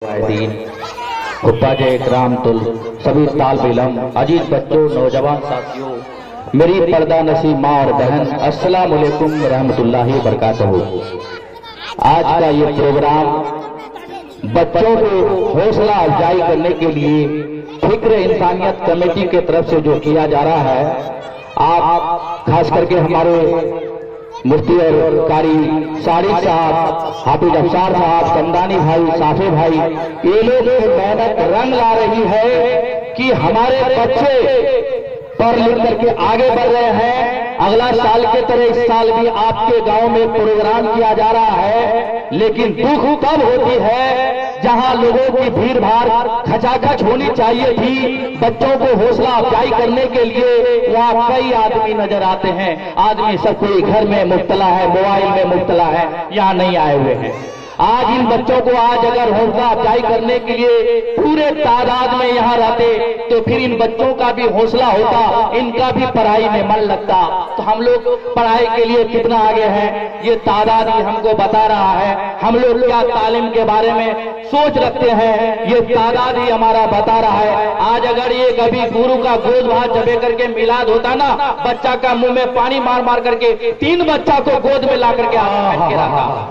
दीन हुब्बाज इकराम तुल सभी तालिब इल्म अजीज बच्चों नौजवान साथियों मेरी पर्दा नसी माँ और बहन अस्सलाम वालेकुम रहमतुल्लाहि व बरकातहू। आज का ये प्रोग्राम बच्चों को हौसला अफजाई करने के लिए फिक्र इंसानियत कमेटी की तरफ से जो किया जा रहा है, आप खास करके हमारे मुफ्ती और कारी सारिक साहब, हाफिज अफसार साहब, समदानी भाई, साफे भाई, ये लोग मेहनत रंग ला रही है कि हमारे बच्चे पढ़ लिख करके आगे बढ़ रहे हैं। अगला साल के तरह इस साल भी आपके गांव में प्रोग्राम किया जा रहा है, लेकिन दुख तब होती है जहां लोगों की भीड़ भाड़ खचाखच होनी चाहिए थी। बच्चों को हौसला अफजाई करने के लिए वहां कई आदमी नजर आते हैं। आदमी सब कोई घर में मुब्तला है, मोबाइल में मुब्तला है, यहाँ नहीं आए हुए हैं। आज इन बच्चों को आज अगर हौसला अफजाई करने के लिए पूरे तादाद में यहाँ रहते तो फिर इन बच्चों का भी हौसला होता, इनका भी पढ़ाई में मन लगता। तो हम लोग पढ़ाई के लिए कितना आगे हैं ये तादाद ही हमको बता रहा है। हम लोग क्या तालीम के बारे में सोच रखते हैं ये तादाद ही हमारा बता रहा है। आज अगर ये कभी गुरु का गोद भात चबे करके मिलाद होता ना, बच्चा का मुंह में पानी मार मार करके 3 बच्चा को गोद में ला करके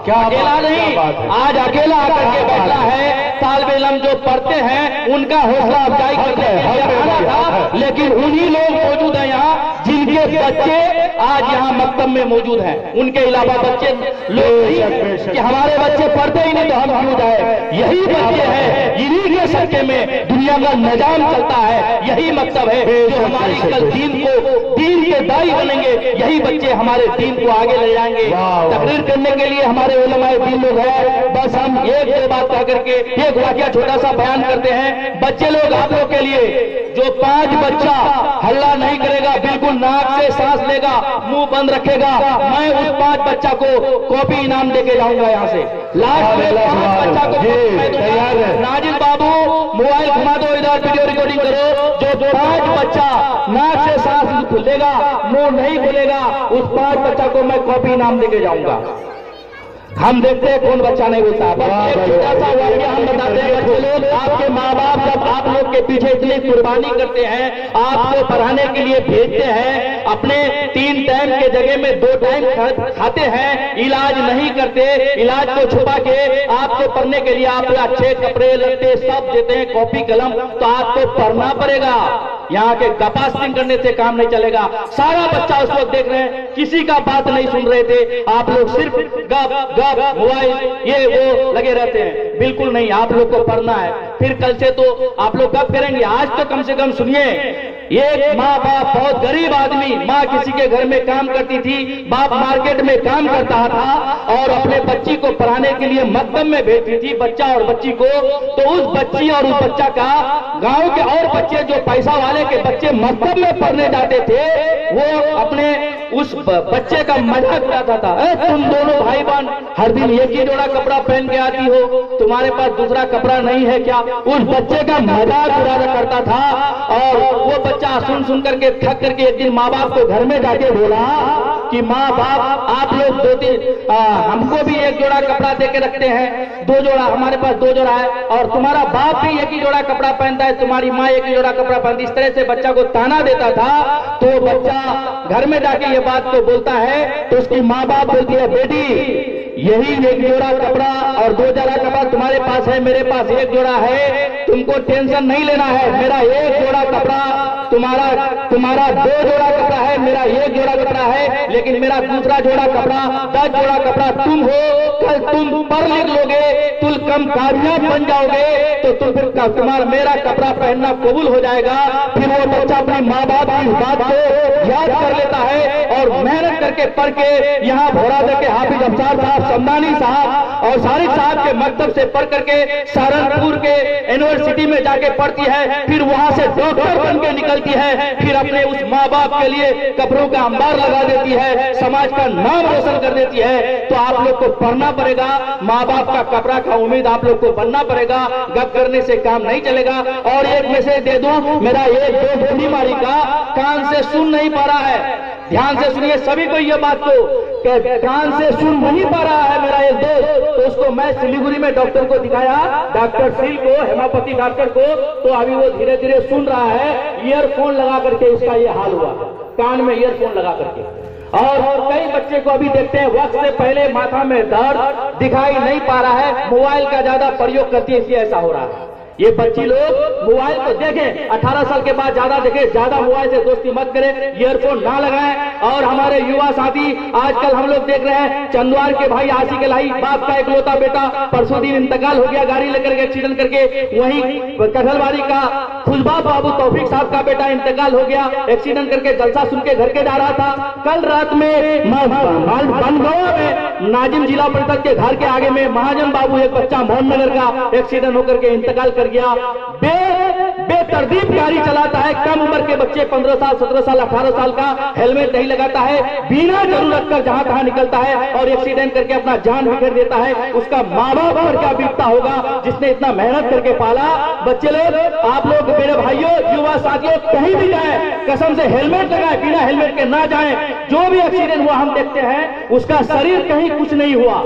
क्या अकेला नहीं, आज अकेला आकर के बैठा है। तालिब इल्म जो पढ़ते हैं उनका हौसला अफजाई करने के लिए आना था, लेकिन उन्हीं लोग मौजूद हैं यहाँ जिनके बच्चे आज यहाँ मकतब में मौजूद हैं। उनके अलावा बच्चे लोग कि हमारे बच्चे पढ़ते ही नहीं तो हम क्यों जाए। यही बच्चे हैं, इन्हीं के सदके में दुनिया का निजाम चलता है। यही मकतब है जो हमारी कल दीन के दाई बनेंगे। यही बच्चे हमारे दीन को आगे ले जाएंगे। तकरीर करने के लिए हमारे उलमाए दीन लोग हैं। बस हम एक दो बात कह करके एक वाकया छोटा सा बयान करते हैं। बच्चे लोग आप लोग के लिए जो 5 बच्चा हल्ला नहीं करेगा, बिल्कुल नाक से सांस लेगा, मुंह बंद रखेगा, मैं उस 5 बच्चा को कॉपी इनाम देके जाऊंगा। यहाँ से लास्ट में 5 बच्चा को मैं दूंगा। नाजिल बाबू मोबाइल घुमा दो, इधर वीडियो रिकॉर्डिंग करो। जो 5 बच्चा नाक से सांस खुलेगा, मुंह नहीं खुलेगा, उस 5 बच्चा को मैं कॉपी इनाम देके जाऊंगा। हम देखते हैं कौन बच्चा नहीं बोलता। बस एक छोटा सा वाकया हम बताते हैं। बच्चे लोग, आपके माँ बाप जब आप लोग के पीछे इतनी कुर्बानी करते हैं, आपको पढ़ाने के लिए भेजते हैं, अपने 3 टाइम के जगह में 2 टाइम खाते हैं, इलाज नहीं करते, इलाज को छुपा के आपको पढ़ने के लिए आप अच्छे कपड़े लत्ते सब देते हैं, कॉपी कलम, तो आपको पढ़ना पड़ेगा। यहाँ के गपास्टिंग करने से काम नहीं चलेगा। सारा बच्चा उस वक्त देख रहे हैं, किसी का बात नहीं सुन रहे थे। आप लोग सिर्फ गप मोबाइल ये वो लगे रहते हैं। बिल्कुल नहीं, आप लोग को पढ़ना है। फिर कल से तो आप लोग गप करेंगे, आज तो कम से कम सुनिए। एक माँ बाप, बहुत गरीब आदमी, माँ किसी के घर में काम करती थी, बाप मार्केट में काम करता था और अपने बच्ची को पढ़ाने के लिए मकतब में भेजती थी, बच्चा और बच्ची को। तो उस बच्ची और उस बच्चा का गांव के और बच्चे जो पैसा वाले के बच्चे मकतब में पढ़ने जाते थे, वो अपने उस बच्चे का मजाक उड़ाता था। तुम दोनों भाई बहन हर दिन एक ही जोड़ा कपड़ा पहन के आती हो, तुम्हारे पास दूसरा कपड़ा नहीं है क्या? उस बच्चे का मजाक उड़ाया करता था। और वो बच्चा सुन सुन करके थक करके एक दिन माँ बाप को घर में जाके बोला कि माँ बाप आप लोग 2-3 हमको भी एक जोड़ा कपड़ा दे के रखते हैं, 2 जोड़ा हमारे पास 2 जोड़ा है, और तुम्हारा बाप भी एक ही जोड़ा कपड़ा पहनता है, तुम्हारी माँ एक ही जोड़ा कपड़ा पहनती। इस तरह से बच्चा को ताना देता था। तो बच्चा घर में जाके ये बात को बोलता है तो उसकी माँ बाप बोलती है, बेटी यही एक जोड़ा कपड़ा और 2 जोड़ा कपड़ा तुम्हारे पास है, मेरे पास 1 जोड़ा है, तुमको टेंशन नहीं लेना है। मेरा 1 जोड़ा कपड़ा, तुम्हारा 2 जोड़ा कपड़ा है, मेरा 1 जोड़ा कपड़ा है, लेकिन मेरा दूसरा जोड़ा कपड़ा 10 जोड़ा कपड़ा तुम हो। कल तुम पढ़ लिख लोगे, तुम कम कामयाब बन जाओगे, तो तुम फिर तुम्हारा मेरा कपड़ा पहनना कबूल हो जाएगा। फिर वो बच्चा अपनी माँ बाप की बात को याद कर लेता है और मेहनत करके पढ़ के यहाँ भोरादे के हाफिज अफसार साहब, समदानी साहब और सारिक साहब के मकतब से पढ़ करके सहारनपुर के यूनिवर्सिटी में जाके पढ़ती है। फिर वहां से डॉक्टर बन के निकलती है। फिर अपने उस माँ बाप के लिए कपड़ों का अंबार लगा देती है, समाज का नाम रोशन कर देती है। तो आप लोग को पढ़ना पड़ेगा, माँ बाप का कपड़ा का उम्मीद आप लोग को बनना पड़ेगा। गप गप करने से काम नहीं चलेगा। और एक मैसेज दे दूं, मेरा एक दोस्त बीमारी का कान से सुन नहीं पा रहा है, ध्यान से सुनिए सभी को ये बात को, कान से सुन नहीं पा रहा है मेरा एक दोस्त, तो उसको मैं सिलीगुड़ी में डॉक्टर को दिखाया, डॉक्टर सील को, हेमोपैथी डॉक्टर को, तो अभी वो धीरे धीरे सुन रहा है। ईयरफोन लगा करके इसका ये हाल हुआ, कान में ईयरफोन लगा करके। और कई बच्चे को अभी देखते हैं वक्त से पहले माथा में दर्द, दिखाई नहीं पा रहा है, मोबाइल का ज्यादा प्रयोग करती है, इसलिए ऐसा हो रहा है। ये बच्ची लोग मोबाइल को देखें, 18 साल के बाद ज्यादा देखें, ज्यादा मोबाइल से दोस्ती मत करें, ईयरफोन ना लगाएं। और हमारे युवा साथी आजकल हम लोग देख रहे हैं, चंदवार के भाई आशिक इलाही, बाप का इकलौता बेटा परसों दिन इंतकाल हो गया गाड़ी लेकर के एक्सीडेंट करके। वहीं कठलवाड़ी का खुशबा बाबू तौफीक साहब का बेटा इंतकाल हो गया एक्सीडेंट करके, जलसा सुन के घर के जा रहा था। कल रात में बनगवा में नाजिम जिला परिषद के घर के आगे में महाजन बाबू एक बच्चा मोहननगर का एक्सीडेंट होकर के इंतकाल कर गया। बेतरतीब गाड़ी चलाता है, कम उम्र के बच्चे 15 साल 17 साल 18 साल का, हेलमेट नहीं लगाता है, बिना जरूरत कर जहां तहां निकलता है और एक्सीडेंट करके अपना जान बिखेर देता है। उसका माँ बाप पर क्या बीतता होगा जिसने इतना मेहनत करके पाला। बच्चे लोग, आप लोग, मेरे भाइयों, युवा साथियों, कहीं भी जाए कसम से हेलमेट लगाए, बिना हेलमेट के ना जाए। जो भी एक्सीडेंट हुआ हम देखते हैं उसका शरीर कहीं कुछ नहीं हुआ,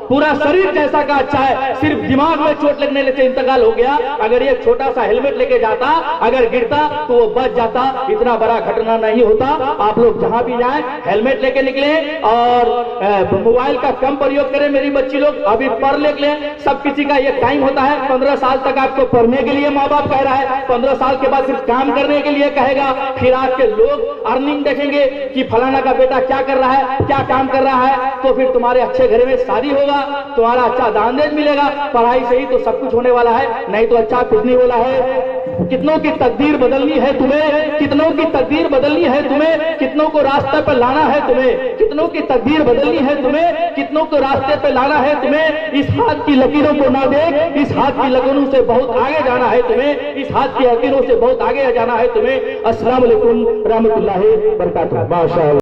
पूरा शरीर जैसा का अच्छा है, सिर्फ दिमाग में चोट लगने से इंतकाल हो गया। अगर ये छोटा सा हेलमेट लेके जाता, अगर गिरता तो वो बच जाता, इतना बड़ा घटना नहीं होता। आप लोग जहां भी जाएं हेलमेट लेके निकले और मोबाइल का कम प्रयोग करें। मेरी बच्ची लोग अभी पढ़ लिख लें, सब किसी का ये टाइम होता है। 15 साल तक आपको पढ़ने के लिए माँ बाप कह रहा है, 15 साल के बाद सिर्फ काम करने के लिए कहेगा। फिर आपके लोग अर्निंग देखेंगे कि फलाना का बेटा क्या कर रहा है, क्या काम कर रहा है, तो फिर तुम्हारे अच्छे घर में शादी होगा, तुम्हारा अच्छा दानदेज मिलेगा। पढ़ाई से ही तो सब कुछ होने वाला है, नहीं तो अच्छा कुछ नहीं वाला है। कितनों की तकदीर बदलनी है तुम्हें, कितनों की तकदीर बदलनी है तुम्हें, कितनों को रास्ते पर लाना है तुम्हें, कितनों की तकदीर बदलनी है तुम्हें, कितनों को रास्ते पर लाना है तुम्हें। इस हाथ की लकीरों को ना देख, इस हाथ की लकीरों से बहुत आगे जाना है तुम्हें, इस हाथ की लकीरों से बहुत आगे जाना है तुम्हें। अस्सलाम वालेकुम रहमतुल्लाहि व बरकातहू। माशाअल्लाह।